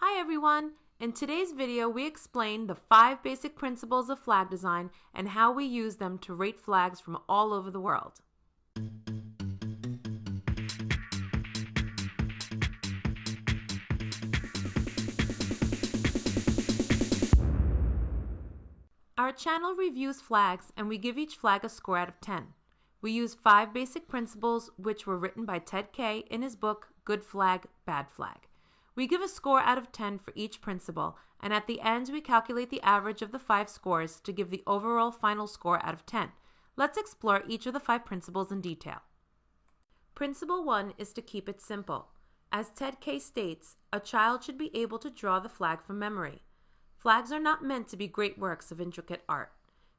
Hi everyone! In today's video we explain the 5 basic principles of flag design and how we use them to rate flags from all over the world. Our channel reviews flags and we give each flag a score out of 10. We use 5 basic principles which were written by Ted Kaye in his book Good Flag, Bad Flag. We give a score out of 10 for each principle, and at the end we calculate the average of the 5 scores to give the overall final score out of 10. Let's explore each of the 5 principles in detail. Principle 1 is to keep it simple. As Ted Kaye states, a child should be able to draw the flag from memory. Flags are not meant to be great works of intricate art.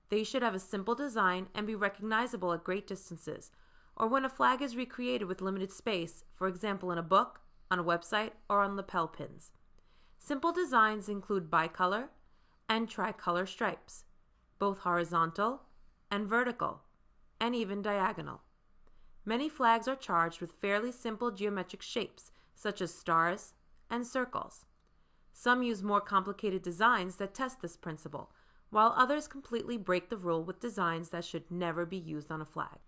They should have a simple design and be recognizable at great distances, or when a flag is recreated with limited space, for example in a book, on a website, or on lapel pins. Simple designs include bicolor and tricolor stripes, both horizontal and vertical, and even diagonal. Many flags are charged with fairly simple geometric shapes, such as stars and circles. Some use more complicated designs that test this principle, while others completely break the rule with designs that should never be used on a flag.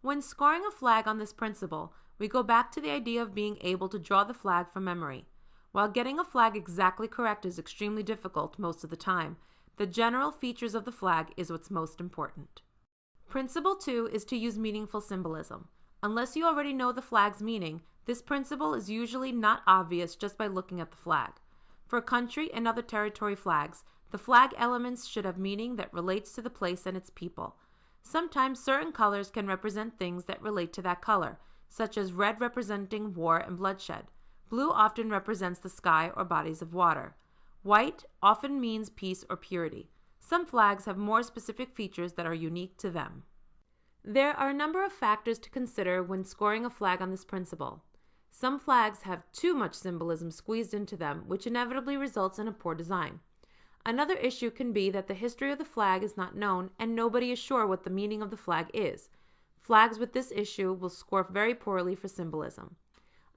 When scoring a flag on this principle, we go back to the idea of being able to draw the flag from memory. While getting a flag exactly correct is extremely difficult most of the time, the general features of the flag is what's most important. Principle 2 is to use meaningful symbolism. Unless you already know the flag's meaning, this principle is usually not obvious just by looking at the flag. For country and other territory flags, the flag elements should have meaning that relates to the place and its people. Sometimes certain colors can represent things that relate to that color, such as red representing war and bloodshed. Blue often represents the sky or bodies of water. White often means peace or purity. Some flags have more specific features that are unique to them. There are a number of factors to consider when scoring a flag on this principle. Some flags have too much symbolism squeezed into them, which inevitably results in a poor design. Another issue can be that the history of the flag is not known and nobody is sure what the meaning of the flag is. Flags with this issue will score very poorly for symbolism.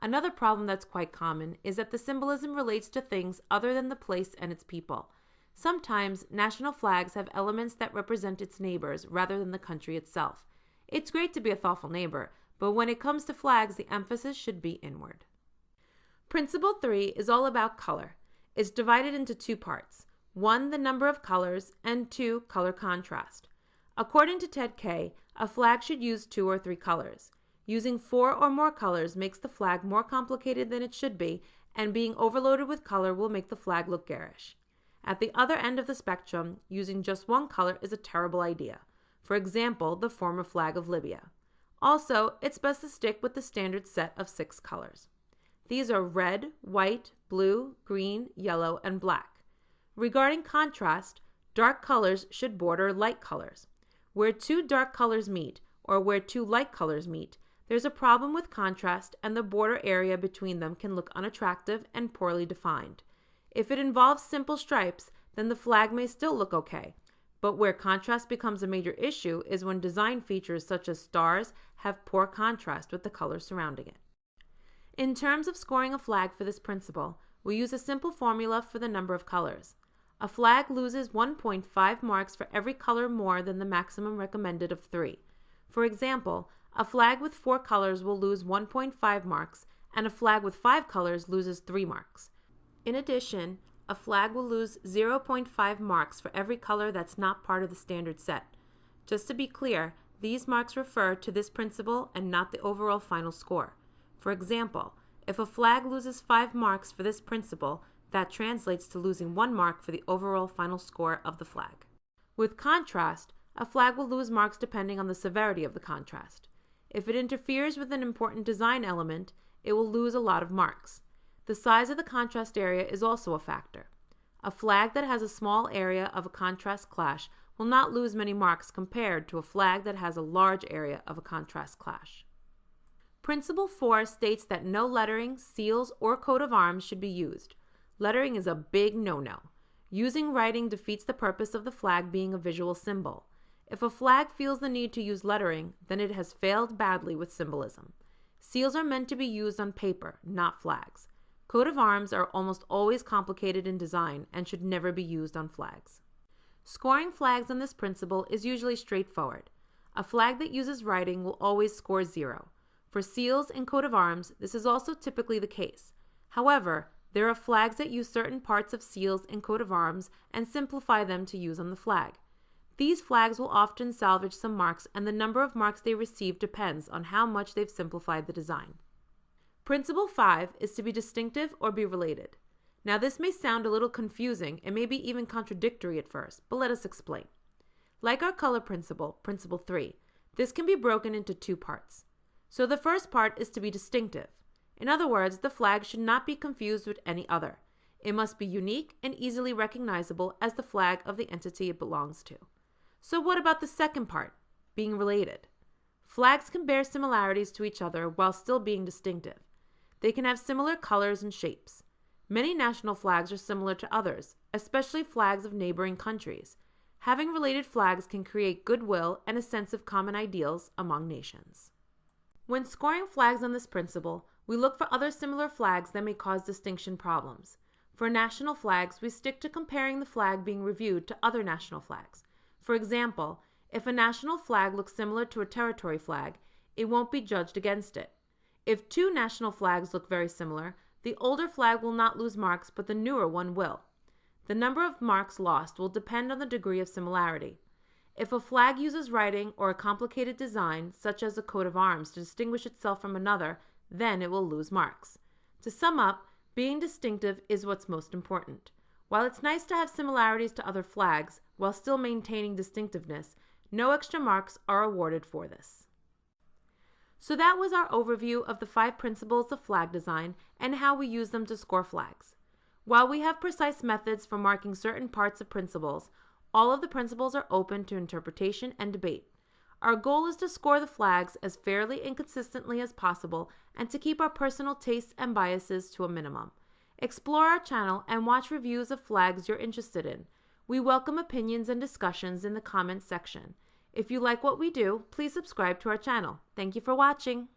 Another problem that's quite common is that the symbolism relates to things other than the place and its people. Sometimes national flags have elements that represent its neighbors rather than the country itself. It's great to be a thoughtful neighbor, but when it comes to flags, the emphasis should be inward. Principle 3 is all about color. It's divided into 2 parts. 1, the number of colors, and 2, color contrast. According to Ted Kaye, a flag should use 2 or 3 colors. Using 4 or more colors makes the flag more complicated than it should be, and being overloaded with color will make the flag look garish. At the other end of the spectrum, using just 1 color is a terrible idea. For example, the former flag of Libya. Also, it's best to stick with the standard set of 6 colors. These are red, white, blue, green, yellow, and black. Regarding contrast, dark colors should border light colors. Where 2 dark colors meet, or where 2 light colors meet, there's a problem with contrast and the border area between them can look unattractive and poorly defined. If it involves simple stripes, then the flag may still look okay. But where contrast becomes a major issue is when design features such as stars have poor contrast with the colors surrounding it. In terms of scoring a flag for this principle, we use a simple formula for the number of colors. A flag loses 1.5 marks for every color more than the maximum recommended of 3. For example, a flag with 4 colors will lose 1.5 marks, and a flag with 5 colors loses 3 marks. In addition, a flag will lose 0.5 marks for every color that's not part of the standard set. Just to be clear, these marks refer to this principle and not the overall final score. For example, if a flag loses 5 marks for this principle, that translates to losing 1 mark for the overall final score of the flag. With contrast, a flag will lose marks depending on the severity of the contrast. If it interferes with an important design element, it will lose a lot of marks. The size of the contrast area is also a factor. A flag that has a small area of a contrast clash will not lose many marks compared to a flag that has a large area of a contrast clash. Principle 4 states that no lettering, seals, or coat of arms should be used. Lettering is a big no-no. Using writing defeats the purpose of the flag being a visual symbol. If a flag feels the need to use lettering, then it has failed badly with symbolism. Seals are meant to be used on paper, not flags. Coat of arms are almost always complicated in design and should never be used on flags. Scoring flags on this principle is usually straightforward. A flag that uses writing will always score 0. For seals and coat of arms, this is also typically the case. However, there are flags that use certain parts of seals and coat of arms and simplify them to use on the flag. These flags will often salvage some marks, and the number of marks they receive depends on how much they've simplified the design. Principle 5 is to be distinctive or be related. Now this may sound a little confusing and maybe even contradictory at first, but let us explain. Like our color principle, Principle 3, this can be broken into 2 parts. So the first part is to be distinctive. In other words, the flag should not be confused with any other. It must be unique and easily recognizable as the flag of the entity it belongs to. So what about the second part, being related? Flags can bear similarities to each other while still being distinctive. They can have similar colors and shapes. Many national flags are similar to others, especially flags of neighboring countries. Having related flags can create goodwill and a sense of common ideals among nations. When scoring flags on this principle, we look for other similar flags that may cause distinction problems. For national flags, we stick to comparing the flag being reviewed to other national flags. For example, if a national flag looks similar to a territory flag, it won't be judged against it. If 2 national flags look very similar, the older flag will not lose marks, but the newer one will. The number of marks lost will depend on the degree of similarity. If a flag uses writing or a complicated design, such as a coat of arms, to distinguish itself from another, then it will lose marks. To sum up, being distinctive is what's most important. While it's nice to have similarities to other flags, while still maintaining distinctiveness, no extra marks are awarded for this. So that was our overview of the 5 principles of flag design and how we use them to score flags. While we have precise methods for marking certain parts of principles, all of the principles are open to interpretation and debate. Our goal is to score the flags as fairly and consistently as possible and to keep our personal tastes and biases to a minimum. Explore our channel and watch reviews of flags you're interested in. We welcome opinions and discussions in the comments section. If you like what we do, please subscribe to our channel. Thank you for watching.